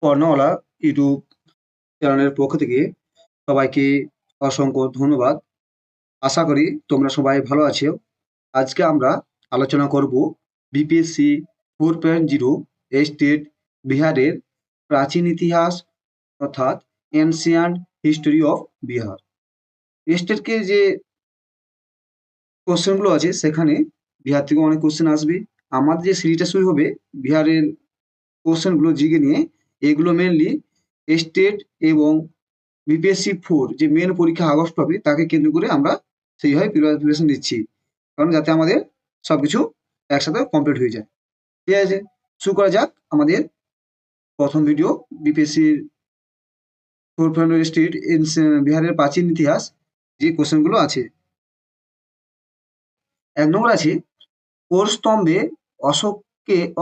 কর্ণওয়ালা YouTube চ্যানেলের পক্ষ থেকে সবাইকে অসংখ্য ধন্যবাদ। আশা করি তোমরা সবাই ভালো আছো। আজকে আমরা আলোচনা করব বিপিএসসি 4.0 স্টেট বিহারের প্রাচীন ইতিহাস অর্থাৎ এনসিয়েন্ট হিস্টোরি অফ বিহার। স্টেটকে যে কোশ্চেনগুলো আছে সেখানে বিহার থেকে অনেক কোশ্চেন আসবে। আমাদের যে সিরিজটা শুরু হবে বিহারের কোশ্চেনগুলো জিকে নিয়ে, এগুলো মেনলি স্টেট এবং বিপিএসসি 4 যে মেন পরীক্ষা আগস্ট হবে তাকে কেন্দ্র করে আমরা সেইভাবে প্রিপারেশন নিচ্ছি, কারণ যাতে আমাদের সবকিছু একসাথে কমপ্লিট হয়ে যায়। ঠিক আছে, শুরু করা যাক আমাদের প্রথম ভিডিও। বিপিএসসির 4 স্টেট বিহারের প্রাচীন ইতিহাস যে কোশ্চেনগুলো আছে। 1 নম্বর আছে, কোন স্তম্ভে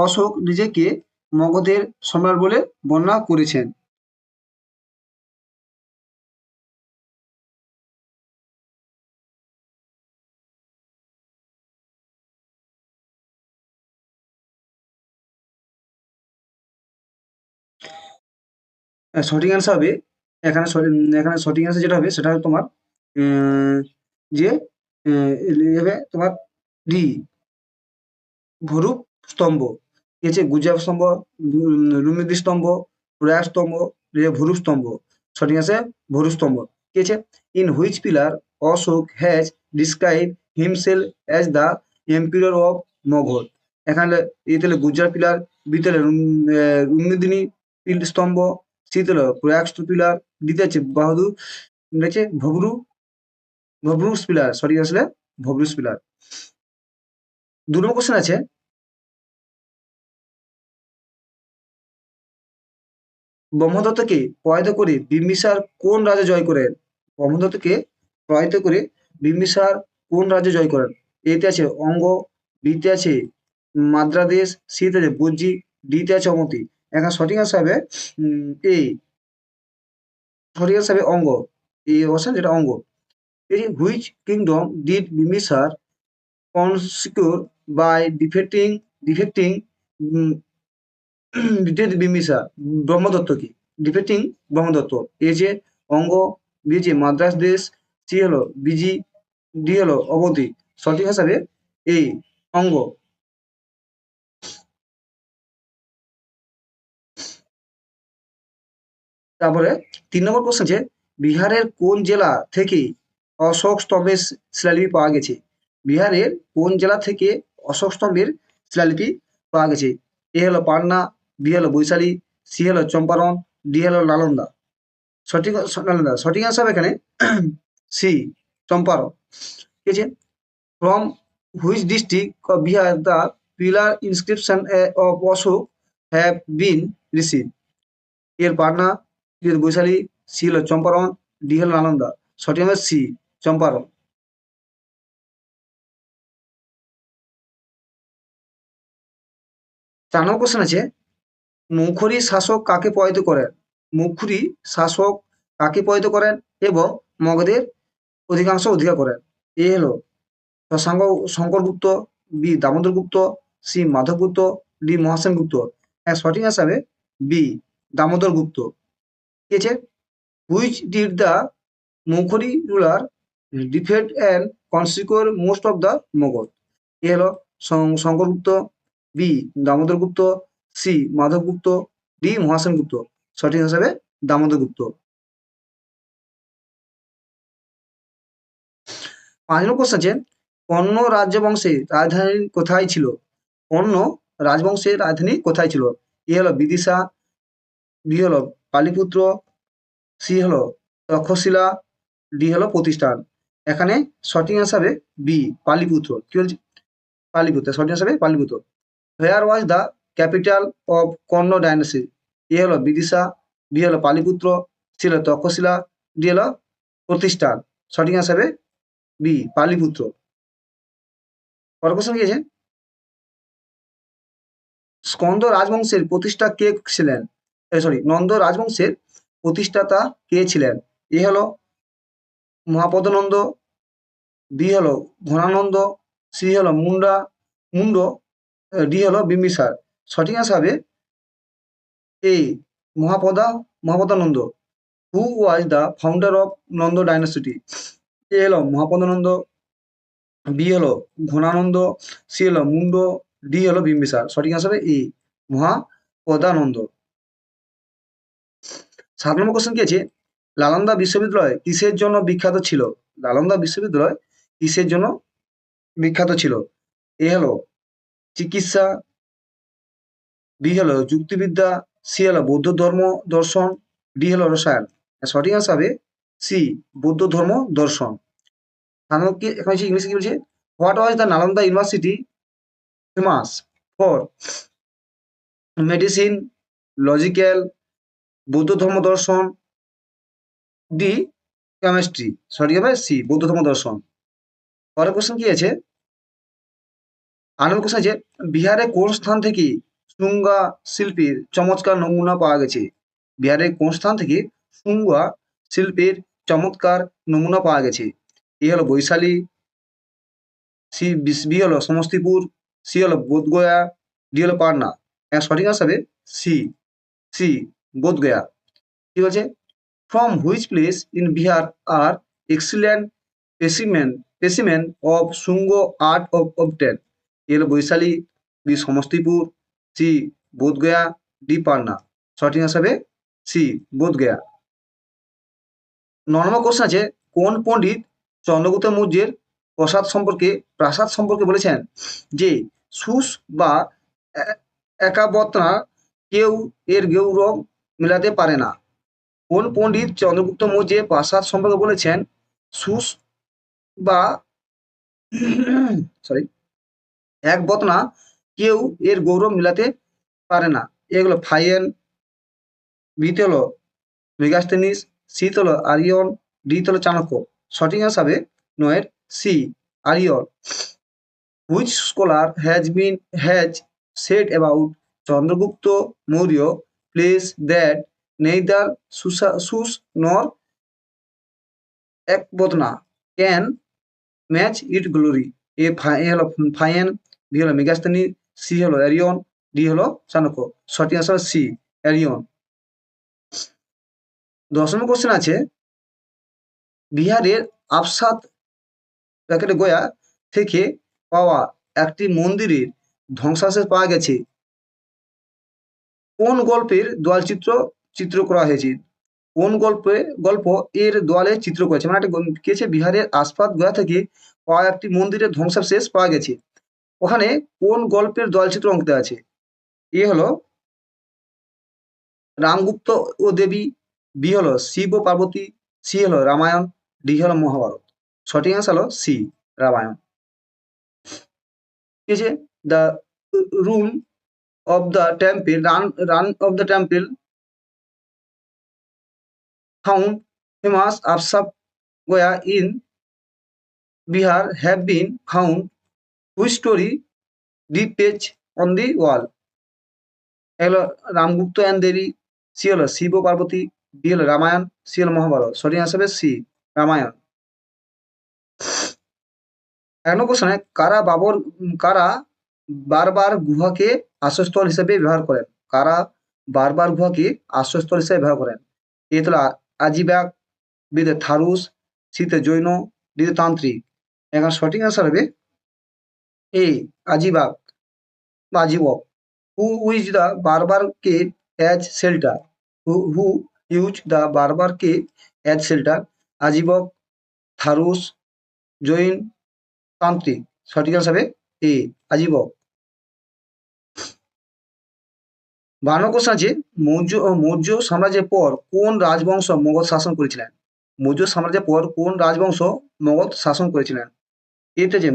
অশোক নিজেকে মগধের সম্রাট বলে বর্ণনা করেছেন? সঠিক অ্যান্সার হবে এখানে সঠিক অ্যান্সার যেটা হবে সেটা হবে তোমার আহ, যে হবে তোমার ডি, ভরুপ স্তম্ভ। ঠিক আছে, গুজরাট স্তম্ভ, রুমিদি স্তম্ভ, প্রয়াগ স্তম্ভ, ভরুপ স্তম্ভ। সঠিক আছে ভরুপ স্তম্ভ। ঠিক আছে, in which pillar Ashoka has describe himself as the emperor of Magadha? এখানে এ তাহলে গুজরাট পিলার, বি তাহলে রুমিদিনী স্তম্ভ, সি তাহলে প্রয়াগ পিলার, ডি আছে বাহাদুর, আছে ভবরুস পিলার। সঠিক আসলে ভবরুস পিলার। 2 নম্বর কোশ্চেন আছে, ব্রহ্মদত্তকে পরাজিত করে বিম্বিসার কোন রাজা জয় করেন? ব্রহ্মদত্তকে পরাজিত করে বিম্বিসার কোন রাজ্য জয় করেন? এতে আছে অঙ্গ, বিতে আছে মাদ্রাদেশ, সিতে আছে বজ্জি, ডিতে আছে অমতি। এখানে সঠিক আনসার হবে এই সঠিক আনসার হবে অঙ্গ। এই অবস্থা যেটা অঙ্গ। এই which kingdom did Bimbisara conquer by defeating Bimbisara Brahmadatta কি ডিফেক্টিং ব্রহ্মদত্ত? এ যে অঙ্গ, বি যে মাদ্রাস দেশ, সি হলো বিজি, ডি হলো অবধি। সঠিক হিসাবে এই অঙ্গ। তারপরে 3 নম্বর কোশ্চেন আছে, বিহারের কোন জেলা থেকে অশোক স্তম্ভের শিলালিপি পাওয়া গেছে? বিহারের কোন জেলা থেকে অশোক স্তম্ভের শিলালিপি পাওয়া গেছে? এ হলো পাটনা, বি হলো বৈশালী, সি হলো চম্পারণ, ডি হলো নালন্দা। সঠিক নালন্দা। সঠিক আনসার এখানে সি, চম্পারণ। ঠিক আছে, from which district of Bihar the pillar inscription of Ashoka have been receive? এর পাটনা, বি এর বৈশালী, সি হলো চম্পারণ, ডি হলো নালন্দা। সঠিক হবে সি, চম্পারণ। 4 নম্বর কোশ্চেন আছে, মুখরি শাসক কাকে পরাজিত করেন? মুখরি শাসক কাকে পরাজিত করেন এবং মগধের অধিকাংশ অধিকার করেন? এ হলো Shashanka Shankaragupta, B Damodaragupta, C Madhavagupta, D Mahasenagupta. সঠিক আনসার হবে বি, দামোদরগুপ্ত। ঠিক আছে, which did the Maukhari ruler defeat and conquer most of the Magadha? A হলো Shankaragupta, B Damodaragupta, C Madhavagupta, D Mahasenagupta. সঠিক হিসাবে দামোদরগুপ্ত। 5 নম্বর কোশ্চেন আছে, কণ্ব রাজ্যবংশের রাজধানী কোথায় ছিল? কণ্ব রাজবংশের রাজধানী কোথায় ছিল? এ হলো বিদিশা, বি হলো পালিপুত্র, সি হলো তক্ষশিলা, ডি হলো প্রতিষ্ঠান। এখানে সঠিক আনসার হবে বি, পালিপুত্র। কি বলছি? পালিপুত্র। সঠিক আনসার হবে পালিপুত্র। হোয়ার was the capital of Kanva ডাইনাসটি? A হলো বিদিশা, বি হলো পালিপুত্র, সি হলো তক্ষশিলা, ডি হলো প্রতিষ্ঠান। সঠিক আনসার হবে বি, পালিপুত্র। পরের কোশ্চেন কি আছে, স্কন্দ রাজবংশের প্রতিষ্ঠা কে ছিলেন? নন্দ রাজবংশের প্রতিষ্ঠাতা কে ছিলেন? এ হলো মহাপদনন্দ, বি হলো ঘনানন্দ, সি হলো মুন্ড, ডি হলো বিম্বিসার। সঠিক আনসার হবে A, Mahapadmananda. Who was the founder of Nanda dynasty? A হলো মহাপদানন্দ, বি হলো ঘনানন্দ, সি হলো মুন্ড, ডি হলো বিম্বিসার। সঠিক আনসার হবে এ, মহাপদানন্দ। 7 নম্বর কোশ্চেন কি আছে, নালন্দা বিশ্ববিদ্যালয় কিসের জন্য বিখ্যাত ছিল? নালন্দা বিশ্ববিদ্যালয় কিসের জন্য বিখ্যাত ছিল? এ হলো চিকিৎসা, বি হলো যুক্তিবিদ্যা, সি হলো বৌদ্ধ ধর্ম দর্শন, ডি হলো রসায়ন। সঠিক আনসার হবে সি, বৌদ্ধ ধর্ম দর্শন। এখন ইংলিশে কি বলছে, what was the Nalanda university famous for? Medicine, logical, বৌদ্ধ ধর্ম দর্শন, ডি কেমিস্ট্রি। সঠিক হবে সি, বৌদ্ধ ধর্ম দর্শন। পরের কোশ্চেন কি আছে, 8 নম্বর কোশ্চেন আছে, বিহারে কোন স্থান থেকে শুঙ্গা শিল্পীর চমৎকার নমুনা পাওয়া গেছে? বিহারের কোন স্থান থেকে শুঙ্গা শিল্পীর চমৎকার নমুনা পাওয়া গেছে? এ হলো বৈশালী, বি হলো সমস্তিপুর, সি হলো বোধগয়া, ডি হলো পাটনা। সঠিক আনসার হবে সি বোধগয়া। কি বলছে, from which place in Bihar are excellent specimen of Shunga art obtained? A হলো Vaishali, B Samastipur, C Bodhgaya, D Patna. সঠিক আনসার হবে সি বোধগয়া। 9 নম্বর কোশ্চেন আছে, কোন পণ্ডিত চন্দ্রগুপ্ত মৌর্যের প্রাসাদ সম্পর্কে বলেছেন যে সুস বা একাবত্না কেউ এর গৌরব মেলাতে পারে না? কোন পণ্ডিত চন্দ্রগুপ্ত মৌর্যের প্রাসাদ সম্পর্কে বলেছেন সুস বা এক বতনা কেউ এর গৌরব মিলাতে পারে না? এগুলো ফাইয়েন, বিতে হলো মেগাস্তেনিস, সি হলো আরিয়ন, ডি হলো চাণক্য। সঠিক আনসার হবে নয়ের C, Arrian. Which scholar has said about Chandragupta Maurya place that neither Susa nor Ecbatana can match it glory? A হলো ফাইয়েন, বি হলো মেগাস্তেনি, সি হলো অ্যারিয়ন, ডি হলো চাণক্য। সঠিক আনসার সি, অ্যারিয়ন। 10 নম্বর কোশ্চেন আছে, বিহারের আফসাদ গয়া থেকে পাওয়া একটি মন্দিরের ধ্বংসাবশেষ পাওয়া গেছে। কোন গল্পের চিত্র করা হয়েছে? কোন গল্প এর দেওয়ালে চিত্র করেছে? মানে একটা কি আছে, বিহারের আফসাদ গয়া থেকে পাওয়া একটি মন্দিরের ধ্বংসাবশেষ পাওয়া গেছে, ওখানে কোন গল্পের দেওয়ালচিত্র অঙ্কিত আছে? এ হলো রামগুপ্ত ও দেবী, বি হলো শিব ও পার্বতী, সি হলো রামায়ণ, ডি হলো মহাভারত। সঠিক আনসার হলো সি, রামায়ণ। কি আছে, দ্য রুন of the temple run of the temple found famous Afsab Goya in Bihar have been found which story deep page on the wall? এগুলো রামগুপ্ত অ্যান্ড দেবী, সি হলো শিব ও Parvati, D হলো Ramayana, C হলো মহাভারত। সঠিক answer হবে C, Ramayana. এক কোশ্চেনে কারা বারবার গুহাকে আশ্রয়স্থল হিসেবে ব্যবহার করেন? কারা বারবার গুহাকে আশ্রয়স্থল হিসেবে ব্যবহার করেন? এ হলো আজিবাগ, বিতে থারুস, সিতে জৈন, ডিতে তান্ত্রিক। এখন সঠিক আনসার হবে এ, আজিবাগ বা আজীবক। হু উইজ দ্য বারবার cave as shelter? Who use the বারবার কেভ অ্যাজ শেল্টার? আজীবক, থারুস, জৈন, তান্ত্রিক। সঠিক আনসার হবে এ, আজীবক। 12 কোশ্চেন আছে, মৌর্য সাম্রাজ্যের পর কোন রাজবংশ মগধ শাসন করেছিলেন? মৌর্য সাম্রাজ্যের পর কোন রাজবংশ মগধ শাসন করেছিলেন? এতে যে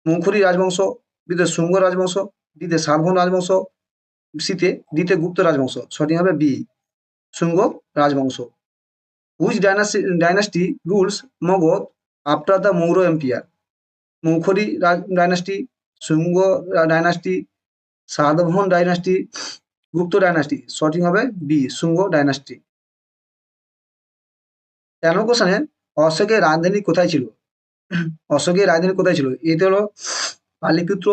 মৌখরী রাজবংশ, বিতে শুঙ্গ রাজবংশ, ডিতে শালবন রাজবংশ, সিতে ডিতে গুপ্ত রাজবংশ। সঠিক হবে বি, শুঙ্গ রাজবংশ। Which dynasty rules Magadha after the Maurya empire? Maukhari dynasty, Shunga dynasty, Satavahana dynasty, Gupta dynasty. সঠিক হবে বি, শুঙ্গ ডাইনাস্টি। 13 কোশ্চেনে অশোকের রাজধানী কোথায় ছিল? অশোকের রাজধানী কোথায় ছিল? এতে হলো পালিপুত্র,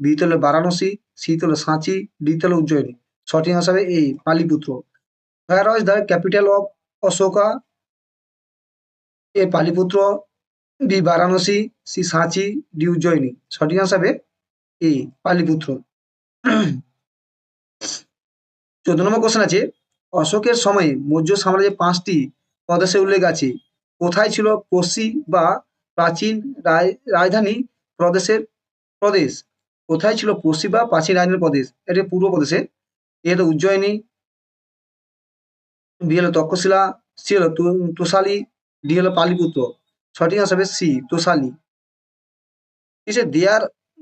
বিতে হলো বারাণসী, সিতে হলো সাঁচি, ডিতে হলো উজ্জয়িনী। সঠিক আনসার হবে এই Pataliputra. Where was the capital of Ashoka? A Pataliputra, B Varanasi, C সাঁচি, ডি উজ্জয়িনী। সঠিক আনসার হবে এ পালিপুত্র। 14 নম্বর কোশ্চেন আছে, অশোকের সময়ে মৌর্য সাম্রাজ্যের 5টি প্রদেশের উল্লেখ আছে। কোথায় ছিল পশ্চিম বা প্রাচীন রাজধানী প্রদেশের প্রদেশ? কোথায় ছিল পশ্চিম বা প্রাচীন রাজধানী প্রদেশ? এটা পূর্ব প্রদেশে। এ হলো উজ্জয়িনী, বি হলো তক্ষশিলা, সি হলো তোষালি, ডি হলো পালিপুত্র। সঠিক আনসার হবে C তোষালি। Is a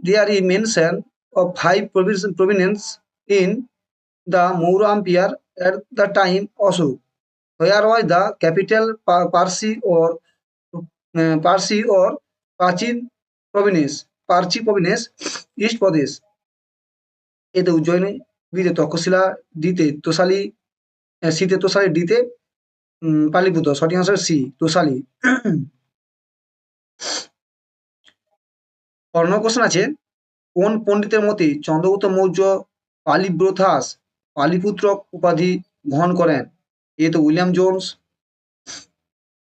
there is mention of 5 provinces in the Maurya Empire at the time also. Where was the capital Parsi or Prachin province? Parchi province, East Pradesh. এতে উজ্জয়িনী, বিতে তক্ষশিলা, ডিতে তোষালি, সিতে তোষালি, ডিতে পালিপুত্র। সঠিক আনসার সি তোষালি। 15 কোশ্চেন আছে, কোন পণ্ডিতের মতে চন্দ্রগুপ্ত মৌর্য পালিব্রথাস পালিপুত্র উপাধি গ্রহণ করেন? এ তো উইলিয়াম জোন্স,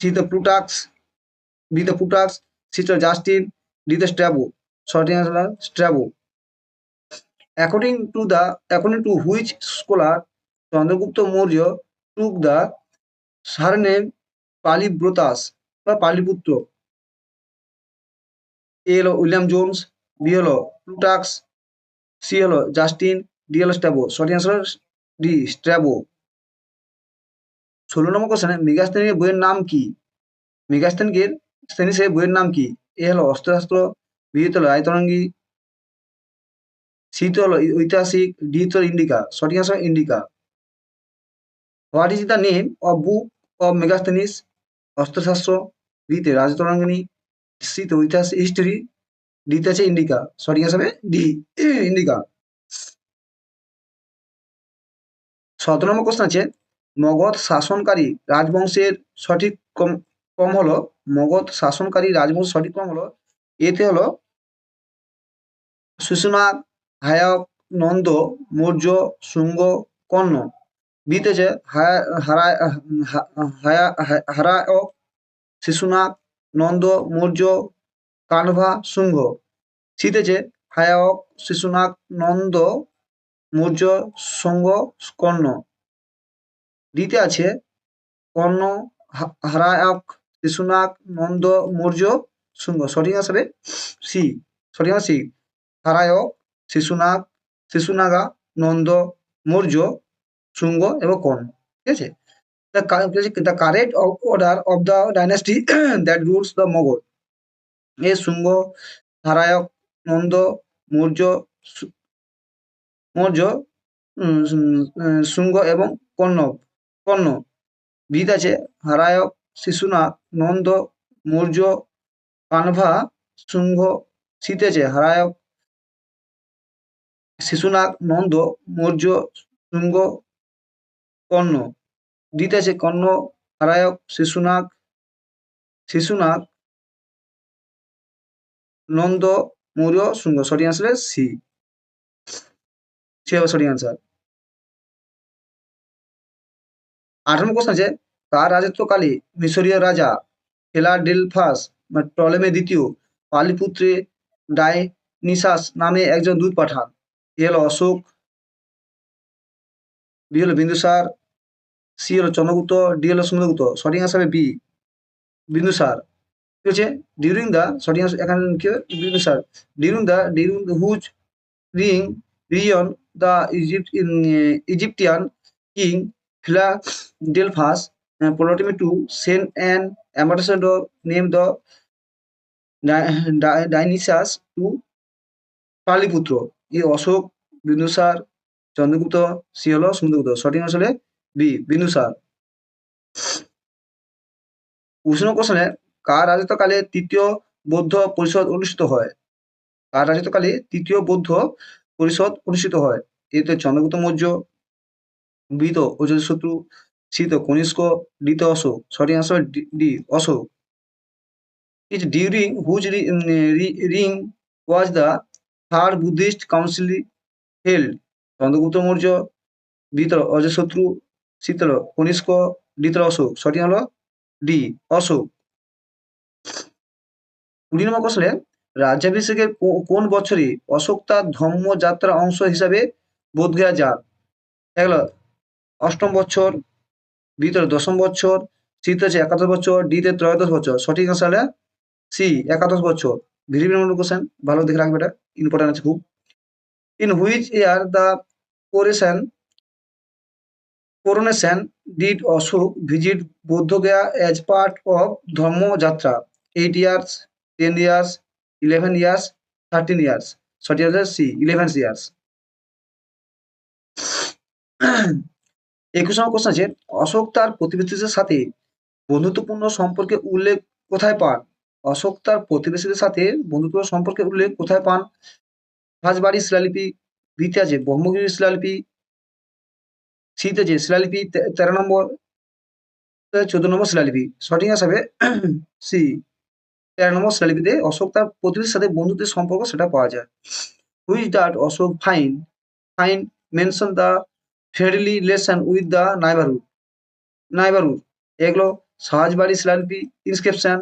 সি তে প্লুটার্কস, বি তে প্লুটার্কস, সি তে জাস্টিন, ডি তে স্ট্র্যাবো। সঠিক answer Strabo. According to which scholar Chandragupta Maurya took the surname পালিব্রতাস বা পালিপুত্র? এ হলো উইলিয়াম জোন্স, বি হলো প্লুটার্কস, সি হলো জাস্টিন, ডি হলো স্ট্র্যাবো। সঠিক আনসার ডি স্ট্র্যাবো। 16 নম্বর কোশ্চেনে মেগাস্থানীয় বইয়ের নাম কি? মেগাস্থানীর সেই বইয়ের নাম কি? এ হলো অস্ত্রশাস্ত্র, বি হলো রায়তরঙ্গী, সি হলো ঐতিহাসিক, ডি হলো ইন্ডিকা। সঠিক answer Indica. What is the name of book of Megasthenes? Arthashastra, বিতে রাজতরঙ্গিনী, সিতে ঐতিহাসিক হিস্ট্রি, ডিতে আছে ইন্ডিকা। সঠিক আনসার হবে ডি ইন্ডিকা। 17 নম্বর কোশ্চেন আছে, মগধ শাসনকারী রাজবংশের সঠিক ক্রম হলো, মগধ শাসনকারী রাজবংশের সঠিক ক্রম হলো, এতে হলো শিশুনাগ, হায়ক, নন্দ, মৌর্য, শুঙ্গ, কর্ণ। বিতে আছে হারায়ক, শিশুনাগ, নন্দ, মৌর্য, কানভা, শুঙ্গ। সিতে আছে হায়ক, শিশুনাগ, নন্দ, মৌর্য, শুঙ্গ, কর্ণ। ডিতে আছে কর্ণ, হারায়ক, শিশুনাগ, নন্দ, মৌর্য, শুঙ্গ। সঠিক আনসার হবে সি। সঠিক আনসার সি হারায়ক, শিশুনাগ, শিশুনাগা, নন্দ, মৌর্য, শুঙ্গ এবং কর্ণ। ঠিক আছে। The correct order of the dynasty that rules the Mughal এ শুঙ্গ, হারায়ক, নন্দ, মৌর্য, শুঙ্গ এবং কর্ণ। বিদ আছে হারায়ক, শিশুনাগ, নন্দ, মৌর্য, কানভা, শুঙ্গ। সিতে আছে হারায়ক, শিশুনাগ, নন্দ, মৌর্য, শুঙ্গ, কর্ণ। ডিতে আছে কর্ণ, হারায়ক, শিশুনাগ, নন্দ, মৌর্য, শুঙ্গ। সঠিক আনসার সি। সি হবে সঠিক আনসার। 18 নম্বর কোশ্চেন আছে, কার রাজত্বকালে মিশরীয় রাজা ফিলাডেলফাস টলেমে দ্বিতীয় পালিপুত্রে ডায়নিসাস নামে একজন দূত পাঠান? এ হলো অশোক, বি হলো বিন্দুসার, সি হলো চন্দ্রগুপ্ত, ডি হলো সমুদ্রগুপ্ত। সঠিক আনসার হবে বি বিন্দুসার। কি হচ্ছে ডিউরিং দ্য, সঠিক আনসার এখানে কি Bindusara. During the whose region the Egyptian king Philadelphus Ptolemy to send an ambassador named the Dionysius to পালিপুত্র। এই অশোক, বিন্দুসার, চন্দ্রগুপ্ত, সি হলো সমুদ্রগুপ্ত। সঠিক আসলে বি বিন্দুসার। উষ্ণ কোশ্চেনে কার রাজত্বকালে তৃতীয় বৌদ্ধ পরিষদ অনুষ্ঠিত হয়? কার রাজত্বকালে তৃতীয় বৌদ্ধ পরিষদ অনুষ্ঠিত হয়? এতে চন্দ্রগুপ্ত মৌর্য, বি তো অজাতশত্রু, সি তো কনিষ্ক, ডি তো অশোক। সঠিক answer D Ashoka. Is during whose reign was the third Buddhist council held? Chandragupta Maurya, B তো অজাতশত্রু, শীত হলো কনিষ্ক, ডি হলো অশোক, সঠিক হলো ডি অশোক। 20 নম্বর কোশ্চেনে রাজ্যাভিষেকের কোন বছরে অশোক তার ধর্মযাত্রা অংশ হিসাবে বোধগয়া যান? এক হলো অষ্টম বছর, বি হলো দশম বছর, সি হচ্ছে একাদশ বছর, ডি তে ত্রয়োদশ বছর, সঠিক আনসার হলো সি একাদশ বছর। ভেরি ভেরি ইম্পর্টেন্ট কোশ্চেন, ভালো দেখে রাখবে, এটা ইম্পর্টেন্ট আছে খুব। In which year the coronation did Ashok visit Bodhgaya as part of Dhammo Jatra? 8 years, 10 years, 11 years, 13 years. সঠিক হচ্ছে সি 11 years। 21 নম্বর কোশ্চেন আছে অশোক তার প্রতিবেশীদের সাথে বন্ধুত্বপূর্ণ সম্পর্কে উল্লেখ কোথায় পান? অশোক তার প্রতিবেশীদের সাথে বন্ধুত্বপূর্ণ সম্পর্কে উল্লেখ কোথায় পান? রাজবাড়ির শিলালিপি, বিতে আছে ব্রহ্মগিরির শিলালিপি, সিতে আছে শিলালিপি 13 নম্বর, 14 নম্বর শিলালিপি। সঠিক হিসাবে সি 13 নম্বর শিলালিপিতে অশোক তার প্রতিবেশীর সাথে বন্ধুত্বের সম্পর্ক সেটা পাওয়া যায়। হুইচ ডাট Ashoka find mention the friendly relation with the neighbourhood. এগুলো সাহাজবাড়ি শিলালিপি inscription,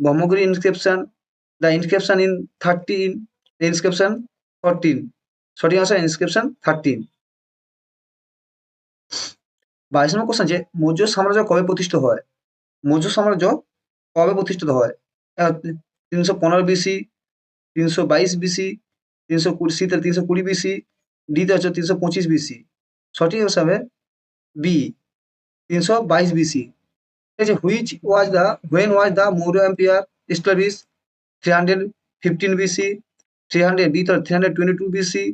Brahmagiri inscription, the inscription in 13, inscription 14। সঠিক আনসার ইনস্ক্রিপশন 13। 22 নম্বর কোশ্চেন যে মৌর্য সাম্রাজ্য কবে প্রতিষ্ঠিত হয়? মৌর্য সাম্রাজ্য কবে প্রতিষ্ঠিত হয়? 315 বিসি, 322 বিসি, 320 বিসি, ডিতে হচ্ছে 325 বিসি। সঠিক হিসাবে বি 322 বিসি। ঠিক আছে, when was the Maurya Empire established? 315 BC, 322 BC,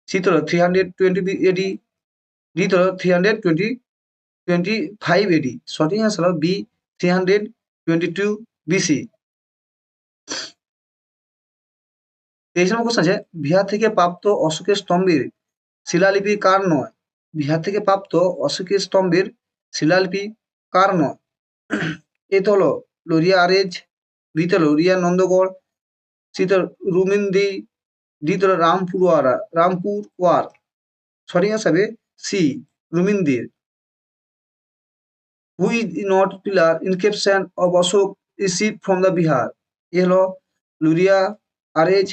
C হলো 320 এডি, ডি হলো 325 এডি। সঠিক আনসার হলো বি 322 বিসি। 23 নম্বর কোশ্চেন আছে বিহার থেকে প্রাপ্ত অশোকের স্তম্ভের শিলালিপি কার নয়? বিহার থেকে প্রাপ্ত অশোকের স্তম্ভের শিলালিপি কার নয়? এ তো হলো লোরিয়া আরেজ, বি তো লোরিয়া নন্দগড়, সি তো রুমিন্দি, ডি তো রামপুর ওয়ার। সঠিক হিসাবে C Rummindei. Who is not pillar inscription of Ashoka receive from the Bihar? A হলো লুরিয়া আরেজ,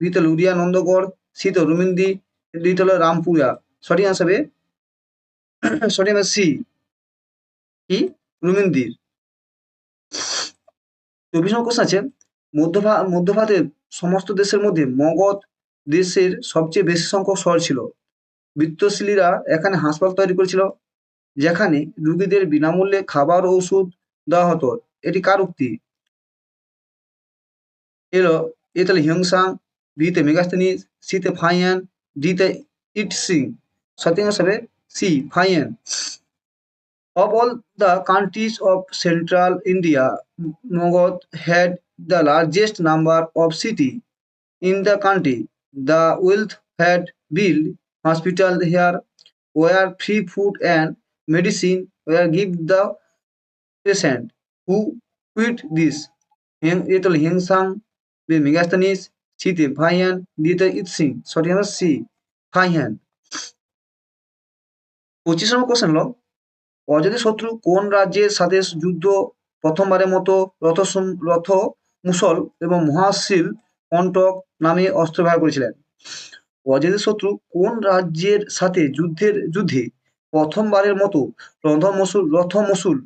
বি তো লুরিয়া নন্দগড়, সি তো রুমিন্দি, ডি তো হলো রামপুরা। সঠিক আনসার সঠিক সি কি রুমিন্দির। 24 নম্বর কোশ্চেন আছে মধ্যভারতের সমস্ত দেশের মধ্যে মগধ দেশের সবচেয়ে বেশি সংখ্যক শহর ছিল। বৃত্তশিলীরা এখানে হাসপাতাল তৈরি করেছিল যেখানে রোগীদের বিনামূল্যে খাবার ও ওষুধ দেওয়া হতো। এটি কার উক্তি? এলো এ তাহলে হিংসাং, বিতে মেগাস্তেনিস, সিতে ফাইয়ান, ডিতে ইটসিং। সঠিক হিসাবে C ফাইয়ান। Of all the countries of central India, Magadh had the largest number of cities in the country. The wealth had built hospitals here, where free food and medicine were given the patient. Who quit this? Etol Hingsang, the Megasthenes, Site Bhayan, Dita Itsing. সঠিক হবে C ফাইহান। 25 নম্বর question হলো অযোধ্যা শত্রু কোন রাজ্যের সাথে যুদ্ধ প্রথমবারের মতো রথ মুসল এবং মহাশিল কণ্টক নামে অস্ত্র ব্যবহার করেছিলেন? অযোধ্যা শত্রু কোন রাজ্যের সাথে যুদ্ধে প্রথমবারের মতো রথ মসুল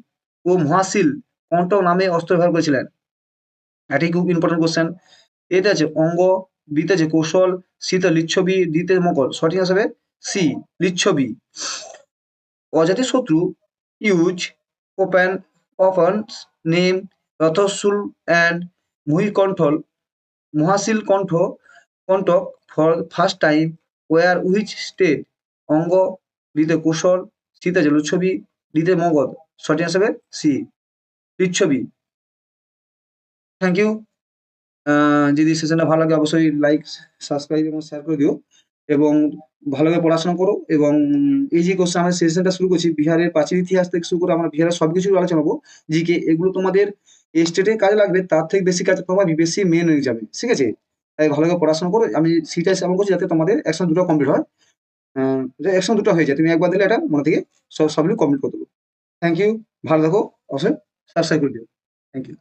ও মহাশিল কণ্টক নামে অস্ত্র ব্যবহার করেছিলেন? এটি খুব ইম্পর্টেন্ট কোশ্চেন। এতে আছে অঙ্গ, বিতে আছে কৌশল, সিতে লিচ্ছবি, ডিতে মকর। সঠিক হিসাবে C Lichchhavi. Ajatashatru use often name Rathasul and Mohashil Kontok for first time where which state? অঙ্গ, বিতে কুশল, সিতে লিচ্ছবি, ডিতে মগধ। সঠিক হিসাবে সি লিচ্ছবি। Thank you. যদি সেশনটা ভালো লাগে অবশ্যই লাইক, সাবস্ক্রাইব এবং শেয়ার করে দিও এবং ভালোভাবে পড়াশোনা করো। এবং এই যে কোশ্চেন আমরা সেশনটা শুরু করছি বিহারের প্রাচীন ইতিহাস থেকে শুরু করে আমরা বিহারের সবকিছু আলোচনা করবো। জিকে এগুলো তোমাদের স্টেটে কাজে লাগবে, তার থেকে বেশি কাজ পাবা বিপিএসসি মেন হয়ে যাবে। ঠিক আছে, তাই ভালোভাবে পড়াশোনা করো। আমি সিটা এমন করছি যাতে তোমাদের একসাথে দুটো কমপ্লিট হয়। একসঙ্গে দুটো হয়ে যায়, তুমি একবার দিলে এটা মনে থেকে সবগুলো কমপ্লিট করে দেবো। থ্যাংক ইউ, ভালো থাকো, অবশ্যই সাবস্ক্রাইব করে দিও। Thank you.